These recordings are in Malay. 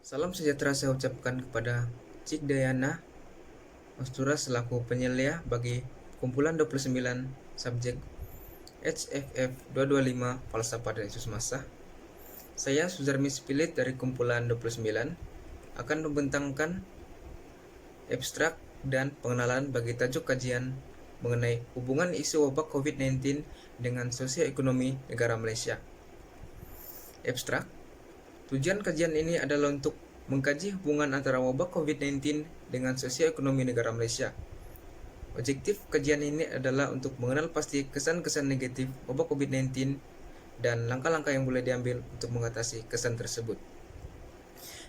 Salam sejahtera saya ucapkan kepada Cik Dayana Mastura selaku penyelia bagi kumpulan 29 subjek HFF 225 Falsafah dan Yesus Masa. Saya Suzarmi Spilit dari kumpulan 29 akan membentangkan abstrak dan pengenalan bagi tajuk kajian mengenai hubungan isu wabak COVID-19 dengan sosioekonomi negara Malaysia. Abstrak. Tujuan kajian ini adalah untuk mengkaji hubungan antara wabak COVID-19 dengan sosioekonomi negara Malaysia. Objektif kajian ini adalah untuk mengenal pasti kesan-kesan negatif wabak COVID-19 dan langkah-langkah yang boleh diambil untuk mengatasi kesan tersebut.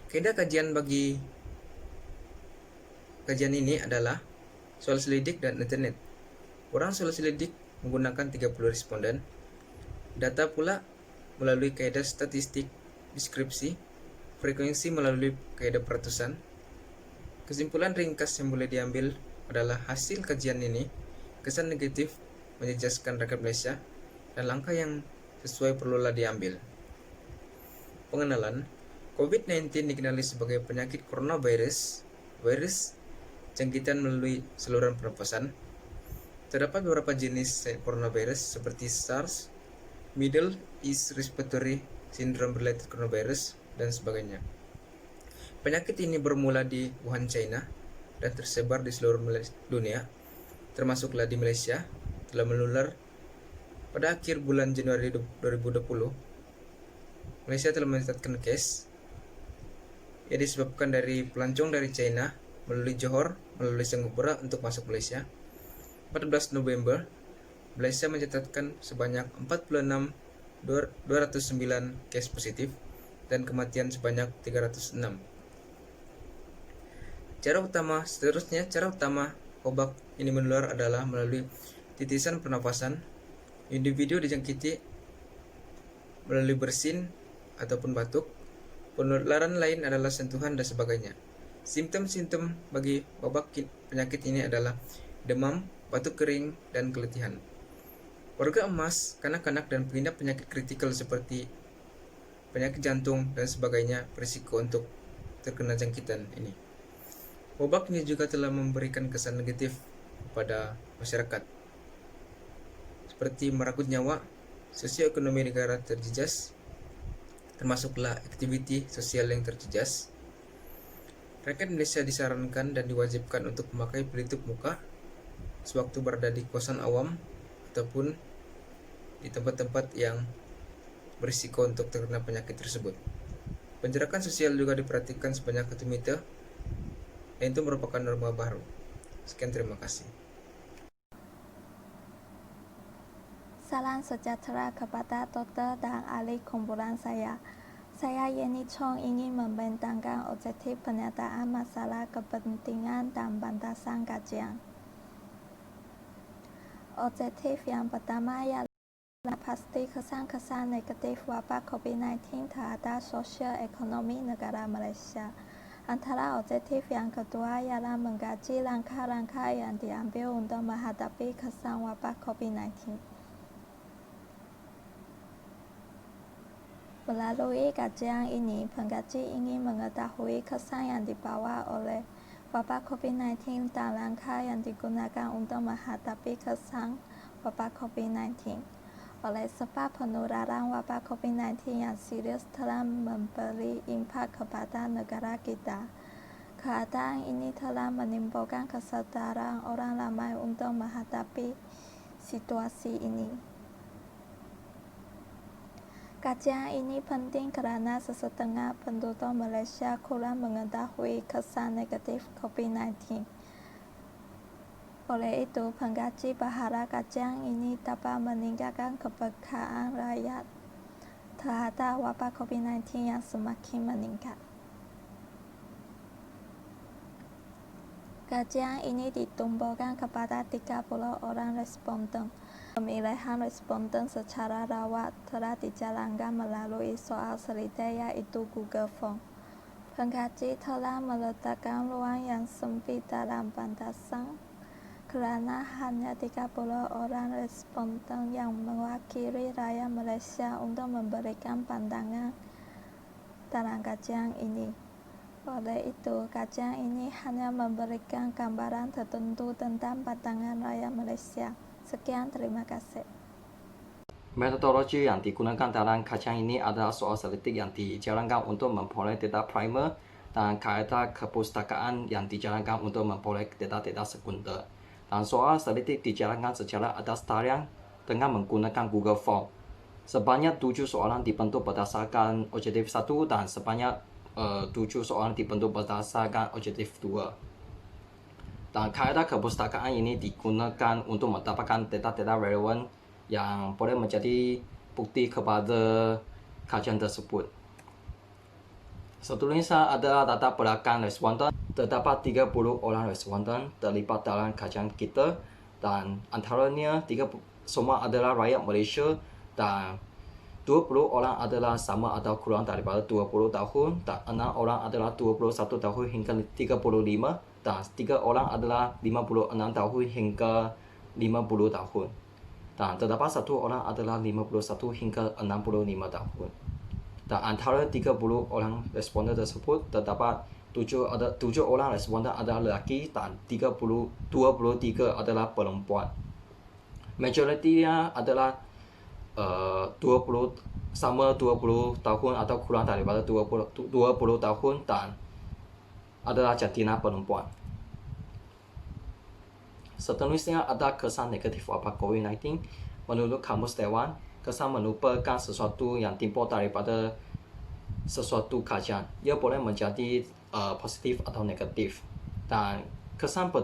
Kaidah kajian bagi kajian ini adalah soal selidik dan internet. Orang soal selidik menggunakan 30 responden. Data pula melalui kaidah statistik deskripsi, frekuensi melalui kaidah peratusan. Kesimpulan ringkas yang boleh diambil adalah hasil kajian ini, kesan negatif menjejaskan rakyat Malaysia, dan langkah yang sesuai perlulah diambil. Pengenalan, COVID-19 dikenali sebagai penyakit coronavirus, virus jangkitan melalui saluran pernapasan. Terdapat beberapa jenis coronavirus seperti SARS, Middle East Respiratory Syndrome Related Coronavirus, dan sebagainya. Penyakit ini bermula di Wuhan, China, dan tersebar di seluruh dunia, termasuklah di Malaysia, telah menular pada akhir bulan Januari 2020. Malaysia telah mencatatkan case yang disebabkan dari pelancong dari China melalui Johor, melalui Singapura untuk masuk Malaysia. 14 November, Malaysia mencatatkan sebanyak 46.209 case positif dan kematian sebanyak 306. Cara utama wabak ini menular adalah melalui titisan pernapasan. Individu dijangkiti melalui bersin ataupun batuk. Penularan lain adalah sentuhan dan sebagainya. Simptom-simptom bagi wabak penyakit ini adalah demam, batuk kering, dan keletihan. Warga emas, kanak-kanak, dan pengidap penyakit kritikal seperti penyakit jantung dan sebagainya berisiko untuk terkena jangkitan ini. Wabak ini juga telah memberikan kesan negatif kepada masyarakat, seperti merenggut nyawa, sosioekonomi negara terjejas, termasuklah aktiviti sosial yang terjejas. Rakyat Malaysia disarankan dan diwajibkan untuk memakai pelitup muka sewaktu berada di kawasan awam ataupun di tempat-tempat yang berisiko untuk terkena penyakit tersebut. Penjarakan sosial juga diperhatikan sebanyak 1 meter, dan itu merupakan norma baru. Sekian, terima kasih. Salam sejahtera kepada Dr. dan ahli kumpulan saya. Saya Yeni Chong ingin membentangkan objektif penyataan masalah kepentingan dan batasan kajian. Objektif yang pertama ialah pasti kesan-kesan negatif wabak COVID-19 terhadap sosial ekonomi negara Malaysia. Antara objektif yang kedua ialah mengkaji langkah-langkah yang diambil untuk menghadapi kesan wabak COVID-19. Melalui kajian ini, pengkaji ingin mengetahui kesan yang dibawa oleh wabak COVID-19 dan langkah yang digunakan untuk menghadapi kesan wabak COVID-19. Oleh sebab penularan wabak COVID-19 yang serius telah memberi impak kepada negara kita. Keadaan ini telah menimbulkan kesedaran orang ramai untuk menghadapi situasi ini. Kajian ini penting kerana sesetengah penduduk Malaysia kurang mengetahui kesan negatif COVID-19. Oleh itu, pengkaji berharap kajian ini dapat meningkatkan kepekaan rakyat terhadap wabak COVID-19 yang semakin meningkat. Kajian ini ditumpukan kepada 30 orang responden. Pemilihan responden secara rawat telah dijalankan melalui soal selidik iaitu Google Form. Pengkaji telah meletakkan ruang yang sempit dalam batasan kerana hanya 30 orang responden yang mewakili rakyat Malaysia untuk memberikan pandangan dalam kajian ini. Oleh itu, kajian ini hanya memberikan gambaran tertentu tentang pandangan rakyat Malaysia. Sekian, terima kasih. Metodologi yang digunakan dalam kajian ini adalah soal selektif yang dijalankan untuk memperoleh data primer dan kaedah kepustakaan yang dijalankan untuk memperoleh data-data sekunder. Dan soal selektif dijalankan secara atas talian dengan menggunakan Google Form. Sebanyak 7 soalan dibentuk berdasarkan objektif 1 dan sebanyak 7 soalan dibentuk berdasarkan objektif 2. Dan kaedah kepustakaan ini digunakan untuk mendapatkan data-data relevan yang boleh menjadi bukti kepada kajian tersebut. Seterusnya adalah data belakang responden. Terdapat 30 orang responden terlibat dalam kajian kita dan antaranya semua adalah rakyat Malaysia dan 20 orang adalah sama atau kurang daripada 20 tahun dan 6 orang adalah 21 tahun hingga 35 dan 3 orang adalah 56 tahun hingga 50 tahun. Dan terdapat 1 orang adalah 51 hingga 65 tahun. Dan antara 30 orang responden tersebut terdapat 7 orang responden adalah lelaki dan 23 adalah perempuan. Majoritinya adalah 20 tahun atau kurang daripada 20 tahun dan adalah jantina perempuan. Seterusnya ada kesan negatif wabak COVID-19. Menurut Kamus Dewan, kesan merupakan sesuatu yang timbul daripada sesuatu kajian. Ia boleh menjadi positif atau negatif. Dan kesan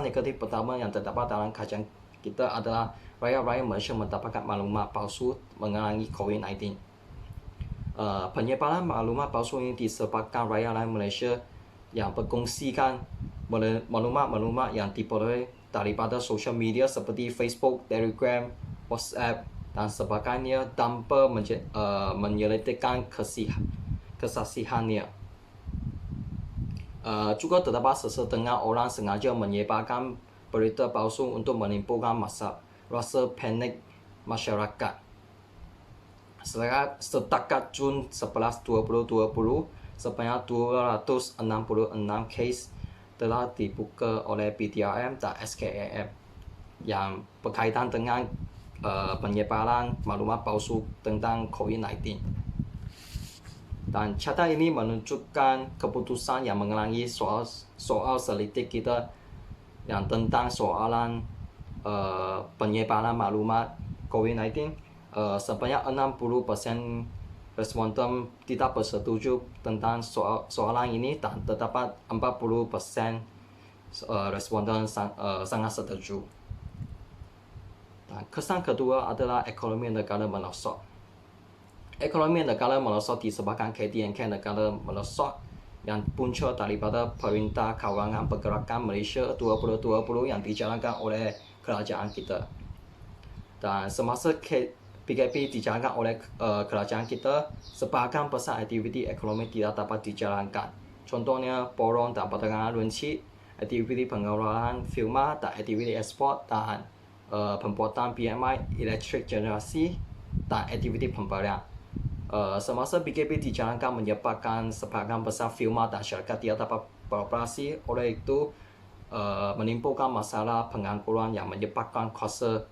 negatif pertama yang terdapat dalam kajian kita adalah rakyat-rakyat Malaysia mendapatkan maklumat palsu mengenai COVID-19. Penyebaran maklumat palsu ini disebabkan rakyat Malaysia yang berkongsikan maklumat-maklumat yang diperoleh daripada sosial media seperti Facebook, Telegram, WhatsApp dan sebagainya tanpa menyelidikan kesaksihannya. Juga terdapat sesetengah orang sengaja menyebarkan berita palsu untuk menimbulkan rasa panik masyarakat. Setakat Jun 11, 2020, sebanyak 266 kes telah dibuka oleh PTRM dan SKAM yang berkaitan dengan penyebaran maklumat palsu tentang COVID-19. Dan catatan ini menunjukkan keputusan yang mengenai soal selektif kita yang tentang soalan penyebaran maklumat COVID-19. Sebanyak 60% responden tidak bersetuju tentang soalan ini dan terdapat 40% responden sangat setuju. Dan kesan kedua adalah ekonomi negara merosot. Ekonomi negara merosot disebabkan KDNK negara merosot yang muncul daripada Perintah Kawangan Pergerakan Malaysia 2020 yang dijalankan oleh kerajaan kita. Dan semasa PKP dijalankan oleh kerajaan kita, sebahagian besar aktiviti ekonomi tidak dapat dijalankan. Contohnya borong dan perdagangan runci, aktiviti pengeluaran firma dan aktiviti ekspor dan pembuatan PMI, elektrik generasi dan aktiviti pembelian. Semasa PKP dijalankan menyebabkan sebahagian besar firma dan syarikat tidak dapat beroperasi, oleh itu menimbulkan masalah pengangguran yang menyebabkan kuasa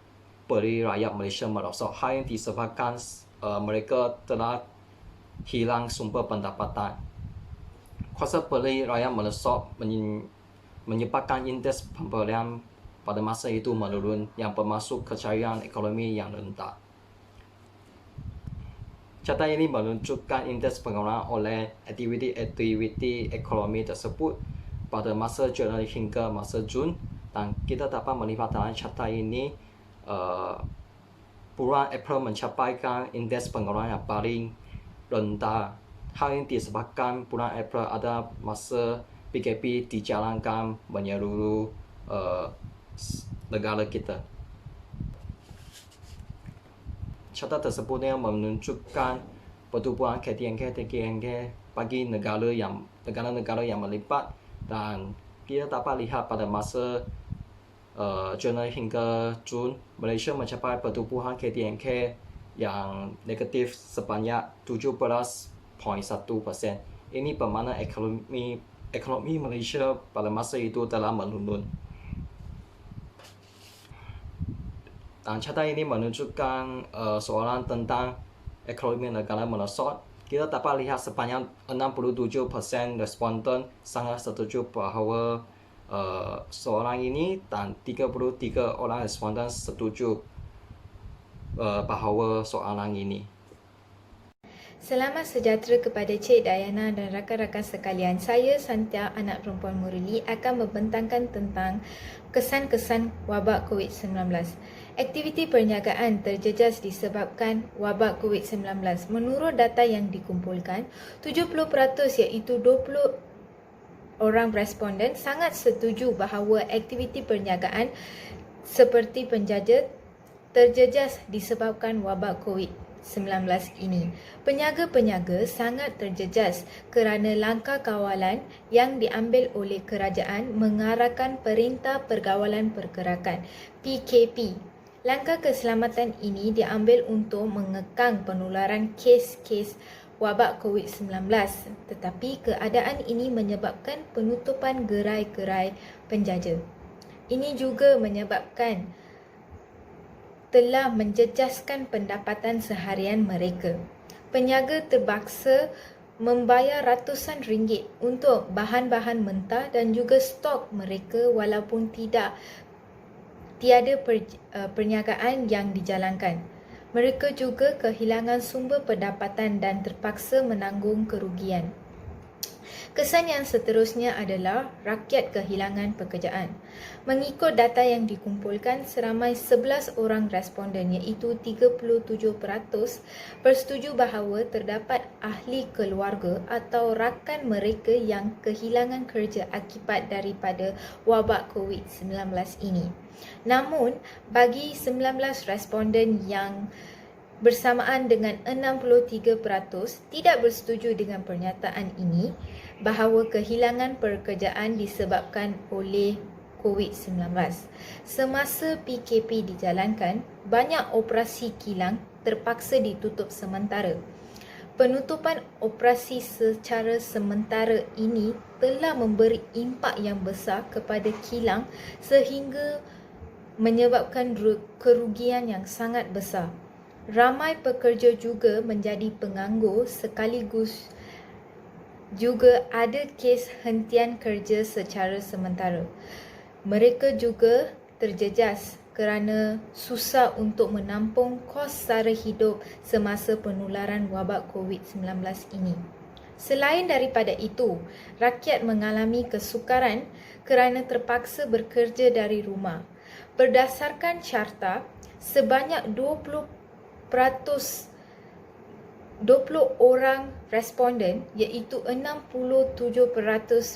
beli rakyat Malaysia merosot. Hal yang disebabkan mereka telah hilang sumber pendapatan. Kuasa beli rakyat merosot menyebabkan indeks pembelian pada masa itu menurun yang bermaksud kejayaan ekonomi yang rendah. Catatan ini menunjukkan indeks pengeluaran oleh aktiviti ekonomi tersebut pada masa Januari hingga masa Jun, dan kita dapat melihat dalam catatan ini bulan April mencapaikan indeks pengeluaran yang paling rendah. Hal ini disebabkan bulan April ada masa PKP dijalankan menyeluruh negara kita. Catatan tersebut yang menunjukkan pertumbuhan KDNK bagi negara-negara yang melibat, dan kita dapat lihat pada masa Januari hingga Jun, Malaysia mencapai pertumbuhan KDNK yang negatif sebanyak 17.1%. Ini bermakna ekonomi Malaysia pada masa itu telah menurun. Dan carta ini menunjukkan soalan tentang ekonomi negara merosot. Kita dapat lihat sepanjang 67% responden sangat setuju bahawa soalan ini dan 33 orang responden setuju bahawa soalan ini. Selamat sejahtera kepada Cik Dayana dan rakan-rakan sekalian. Saya Santia, anak perempuan Murali, akan membentangkan tentang kesan-kesan wabak COVID-19. Aktiviti perniagaan terjejas disebabkan wabak COVID-19. Menurut data yang dikumpulkan, 70% iaitu 20 orang responden sangat setuju bahawa aktiviti perniagaan seperti penjaja terjejas disebabkan wabak COVID-19 ini. Peniaga-peniaga sangat terjejas kerana langkah kawalan yang diambil oleh kerajaan mengarahkan Perintah Pergawalan Pergerakan (PKP). Langkah keselamatan ini diambil untuk mengekang penularan kes-kes wabak COVID-19, tetapi keadaan ini menyebabkan penutupan gerai-gerai penjaja. Ini juga menyebabkan telah menjejaskan pendapatan seharian mereka. Peniaga terpaksa membayar ratusan ringgit untuk bahan-bahan mentah dan juga stok mereka walaupun tiada perniagaan yang dijalankan. Mereka juga kehilangan sumber pendapatan dan terpaksa menanggung kerugian. Kesan yang seterusnya adalah rakyat kehilangan pekerjaan. Mengikut data yang dikumpulkan, seramai 11 orang responden iaitu 37% bersetuju bahawa terdapat ahli keluarga atau rakan mereka yang kehilangan kerja akibat daripada wabak COVID-19 ini. Namun, bagi 19 responden yang bersamaan dengan 63% tidak bersetuju dengan pernyataan ini bahawa kehilangan pekerjaan disebabkan oleh COVID-19. Semasa PKP dijalankan, banyak operasi kilang terpaksa ditutup sementara. Penutupan operasi secara sementara ini telah memberi impak yang besar kepada kilang sehingga menyebabkan kerugian yang sangat besar. Ramai pekerja juga menjadi penganggur sekaligus juga ada kes hentian kerja secara sementara. Mereka juga terjejas kerana susah untuk menampung kos sara hidup semasa penularan wabak COVID-19 ini. Selain daripada itu, rakyat mengalami kesukaran kerana terpaksa bekerja dari rumah. Berdasarkan carta, sebanyak 20 orang responden iaitu 67%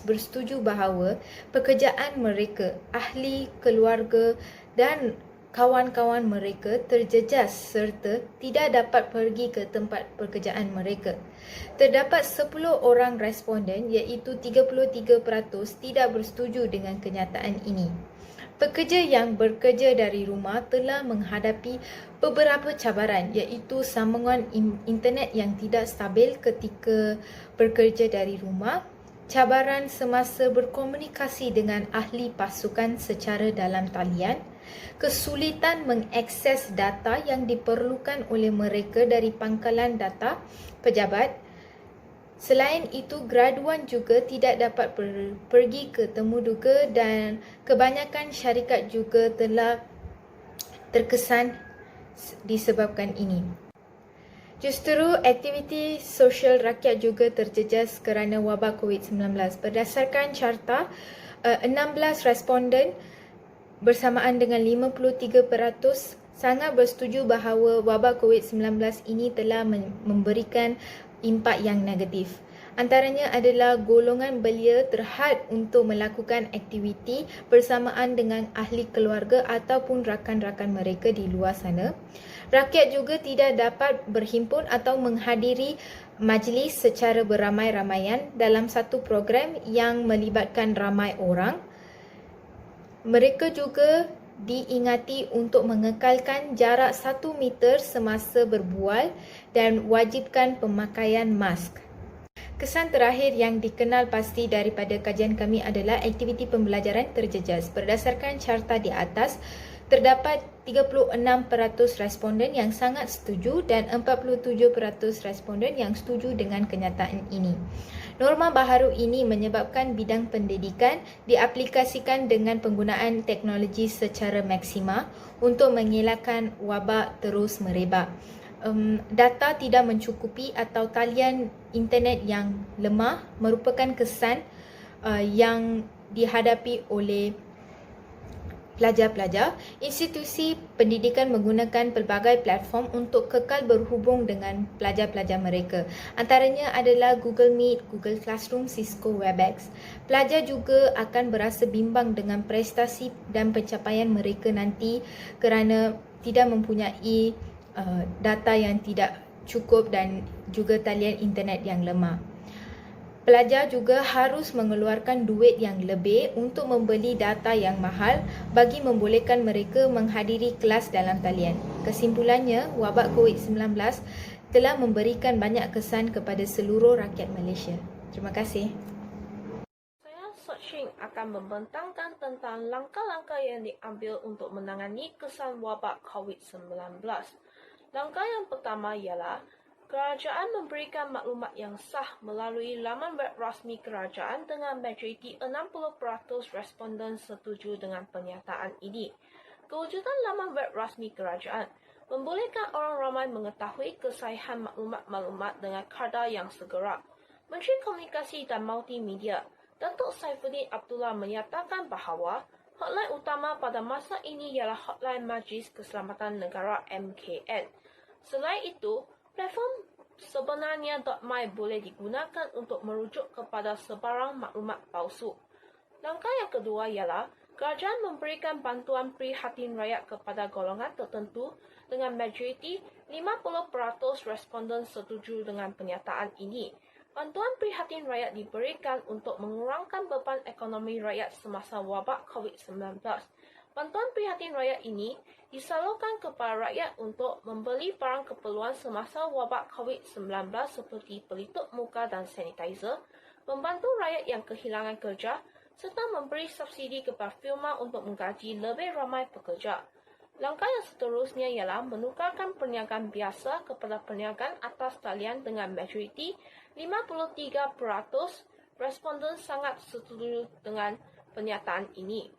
bersetuju bahawa pekerjaan mereka, ahli keluarga dan kawan-kawan mereka terjejas serta tidak dapat pergi ke tempat pekerjaan mereka. Terdapat 10 orang responden iaitu 33% tidak bersetuju dengan kenyataan ini. Pekerja yang bekerja dari rumah telah menghadapi beberapa cabaran iaitu sambungan internet yang tidak stabil ketika bekerja dari rumah, cabaran semasa berkomunikasi dengan ahli pasukan secara dalam talian, kesulitan mengakses data yang diperlukan oleh mereka dari pangkalan data pejabat. Selain itu, graduan juga tidak dapat pergi ke temu duga dan kebanyakan syarikat juga telah terkesan disebabkan ini. Justru aktiviti sosial rakyat juga terjejas kerana wabak COVID-19. Berdasarkan carta, 16 responden bersamaan dengan 53% sangat bersetuju bahawa wabak COVID-19 ini telah memberikan impak yang negatif. Antaranya adalah golongan belia terhad untuk melakukan aktiviti bersamaan dengan ahli keluarga ataupun rakan-rakan mereka di luar sana. Rakyat juga tidak dapat berhimpun atau menghadiri majlis secara beramai-ramaian dalam satu program yang melibatkan ramai orang. Mereka juga diingati untuk mengekalkan jarak 1 meter semasa berbual dan wajibkan pemakaian mask. Kesan terakhir yang dikenal pasti daripada kajian kami adalah aktiviti pembelajaran terjejas. Berdasarkan carta di atas, terdapat 36% responden yang sangat setuju dan 47% responden yang setuju dengan kenyataan ini. Norma baharu ini menyebabkan bidang pendidikan diaplikasikan dengan penggunaan teknologi secara maksima untuk mengelakkan wabak terus merebak. Data tidak mencukupi atau talian internet yang lemah merupakan kesan yang dihadapi oleh pelajar-pelajar. Institusi pendidikan menggunakan pelbagai platform untuk kekal berhubung dengan pelajar-pelajar mereka. Antaranya adalah Google Meet, Google Classroom, Cisco Webex. Pelajar juga akan berasa bimbang dengan prestasi dan pencapaian mereka nanti kerana tidak mempunyai data yang tidak cukup dan juga talian internet yang lemah. Pelajar juga harus mengeluarkan duit yang lebih untuk membeli data yang mahal bagi membolehkan mereka menghadiri kelas dalam talian. Kesimpulannya, wabak COVID-19 telah memberikan banyak kesan kepada seluruh rakyat Malaysia. Terima kasih. Saya searching akan membentangkan tentang langkah-langkah yang diambil untuk menangani kesan wabak COVID-19. Langkah yang pertama ialah kerajaan memberikan maklumat yang sah melalui laman web rasmi kerajaan dengan majoriti 60% responden setuju dengan pernyataan ini. Kewujudan laman web rasmi kerajaan membolehkan orang ramai mengetahui kesahihan maklumat-maklumat dengan kadar yang segera. Menteri Komunikasi dan Multimedia, Datuk Saifuddin Abdullah menyatakan bahawa hotline utama pada masa ini ialah hotline Majlis Keselamatan Negara MKN. Selain itu, platform sebenarnya .my boleh digunakan untuk merujuk kepada sebarang maklumat palsu. Langkah yang kedua ialah kerajaan memberikan bantuan prihatin rakyat kepada golongan tertentu dengan majoriti 50% responden setuju dengan pernyataan ini. Bantuan prihatin rakyat diberikan untuk mengurangkan beban ekonomi rakyat semasa wabak COVID-19. Bantuan prihatin rakyat ini disalurkan kepada rakyat untuk membeli barang keperluan semasa wabak COVID-19 seperti pelitup muka dan sanitizer, membantu rakyat yang kehilangan kerja serta memberi subsidi kepada firma untuk menggaji lebih ramai pekerja. Langkah yang seterusnya ialah menukarkan perniagaan biasa kepada perniagaan atas talian dengan majoriti 53% responden sangat setuju dengan pernyataan ini.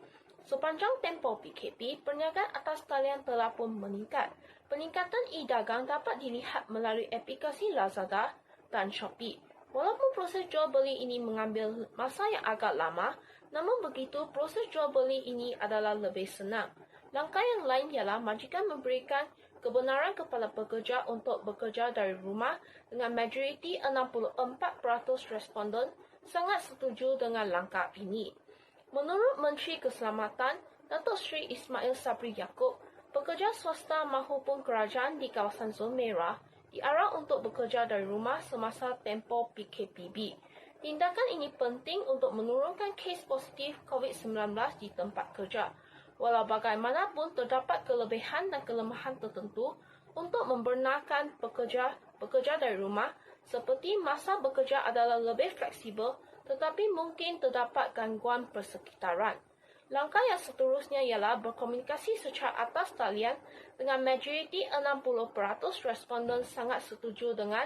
Sepanjang tempoh PKP, perniagaan atas talian telah pun meningkat. Peningkatan e-dagang dapat dilihat melalui aplikasi Lazada dan Shopee. Walaupun proses jual beli ini mengambil masa yang agak lama, namun begitu proses jual beli ini adalah lebih senang. Langkah yang lain ialah majikan memberikan kebenaran kepada pekerja untuk bekerja dari rumah dengan majoriti 64% responden sangat setuju dengan langkah ini. Menurut Menteri Keselamatan, Datuk Seri Ismail Sabri Yaakob, pekerja swasta mahupun kerajaan di kawasan zon merah diarah untuk bekerja dari rumah semasa tempoh PKPB. Tindakan ini penting untuk menurunkan kes positif COVID-19 di tempat kerja. Walau bagaimanapun terdapat kelebihan dan kelemahan tertentu untuk membenarkan bekerja dari rumah, seperti masa bekerja adalah lebih fleksibel, tetapi mungkin terdapat gangguan persekitaran. Langkah yang seterusnya ialah berkomunikasi secara atas talian dengan majoriti 60% responden sangat setuju dengan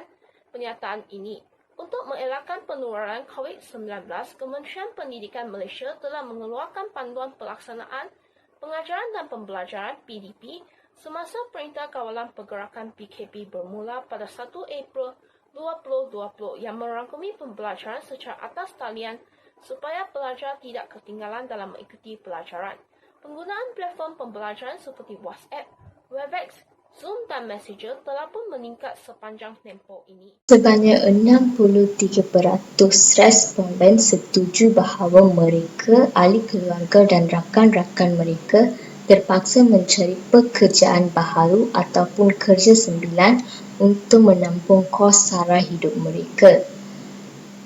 pernyataan ini. Untuk mengelakkan penularan COVID-19, Kementerian Pendidikan Malaysia telah mengeluarkan panduan pelaksanaan pengajaran dan pembelajaran PDP semasa Perintah Kawalan Pergerakan PKP bermula pada 1 April 2020 yang merangkumi pembelajaran secara atas talian supaya pelajar tidak ketinggalan dalam mengikuti pelajaran. Penggunaan platform pembelajaran seperti WhatsApp, Webex, Zoom dan Messenger telah pun meningkat sepanjang tempoh ini. Sebanyak 63% responden setuju bahawa mereka, ahli keluarga dan rakan-rakan mereka terpaksa mencari pekerjaan baharu ataupun kerja sembilan untuk menampung kos sara hidup mereka.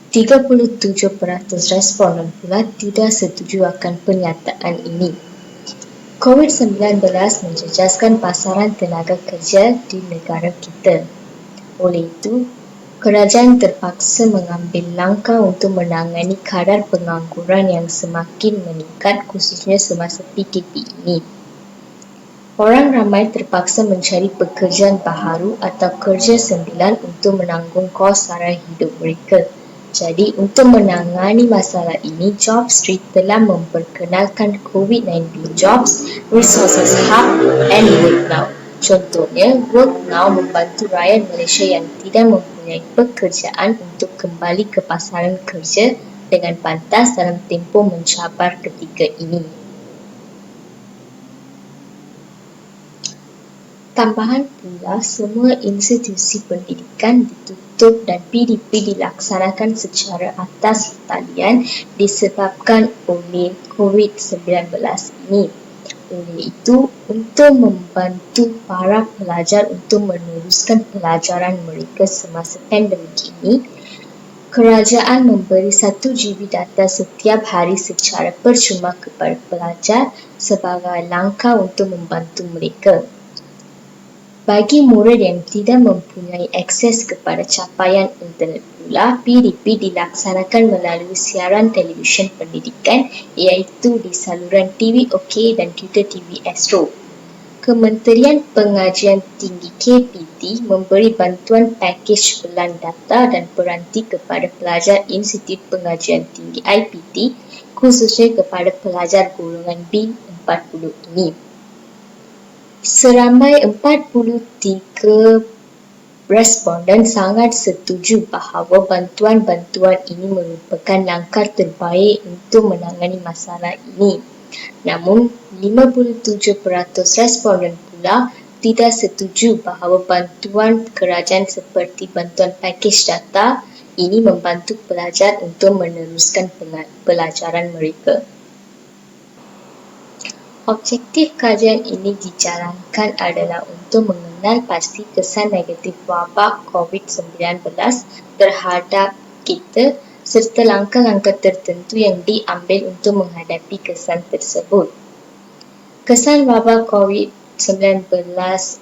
37% responden pula tidak setuju akan pernyataan ini. COVID-19 menjejaskan pasaran tenaga kerja di negara kita. Oleh itu, Kerajaan terpaksa mengambil langkah untuk menangani kadar pengangguran yang semakin meningkat khususnya semasa PKP ini. Orang ramai terpaksa mencari pekerjaan baharu atau kerja sembilan untuk menanggung kos sara hidup mereka. Jadi, untuk menangani masalah ini, JobStreet telah memperkenalkan COVID-19 Jobs Resources Hub and WorkNow. Contohnya, WorkNow membantu rakyat Malaysia yang tidak mempunyai pekerjaan untuk kembali ke pasaran kerja dengan pantas dalam tempoh mencabar ketika ini. Tambahan pula, semua institusi pendidikan ditutup dan PDP dilaksanakan secara atas talian disebabkan oleh COVID-19 ini. Oleh itu, untuk membantu para pelajar untuk meneruskan pelajaran mereka semasa pandemik ini, kerajaan memberi 1 GB data setiap hari secara percuma kepada pelajar sebagai langkah untuk membantu mereka. Bagi murid yang tidak mempunyai akses kepada capaian internet pula, PDP dilaksanakan melalui siaran televisyen pendidikan iaitu di saluran TV OK dan Twitter TV Astro. Kementerian Pengajian Tinggi KPT memberi bantuan pakej pelan data dan peranti kepada pelajar Institut Pengajian Tinggi IPT, khususnya kepada pelajar golongan B40 ini. Seramai 43 responden sangat setuju bahawa bantuan-bantuan ini merupakan langkah terbaik untuk menangani masalah ini. Namun, 57% responden pula tidak setuju bahawa bantuan kerajaan seperti bantuan pakej data ini membantu pelajar untuk meneruskan pelajaran mereka. Objektif kajian ini dijalankan adalah untuk mengenal pasti kesan negatif wabak COVID-19 terhadap kita serta langkah-langkah tertentu yang diambil untuk menghadapi kesan tersebut. Kesan wabak COVID-19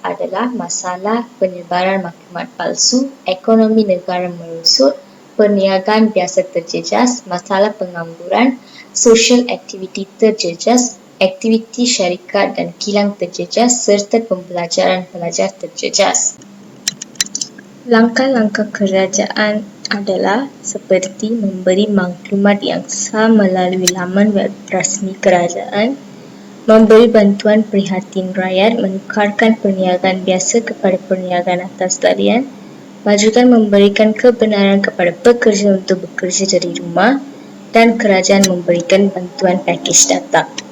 adalah masalah penyebaran maklumat palsu, ekonomi negara merosot, perniagaan biasa terjejas, masalah pengangguran, social activity terjejas, aktiviti syarikat dan kilang terjejas serta pembelajaran pelajar terjejas. Langkah-langkah kerajaan adalah seperti memberi maklumat yang sah melalui laman web rasmi kerajaan, memberi bantuan prihatin rakyat, menukarkan perniagaan biasa kepada perniagaan atas talian, majukan memberikan kebenaran kepada pekerja untuk bekerja dari rumah, dan kerajaan memberikan bantuan pakej data.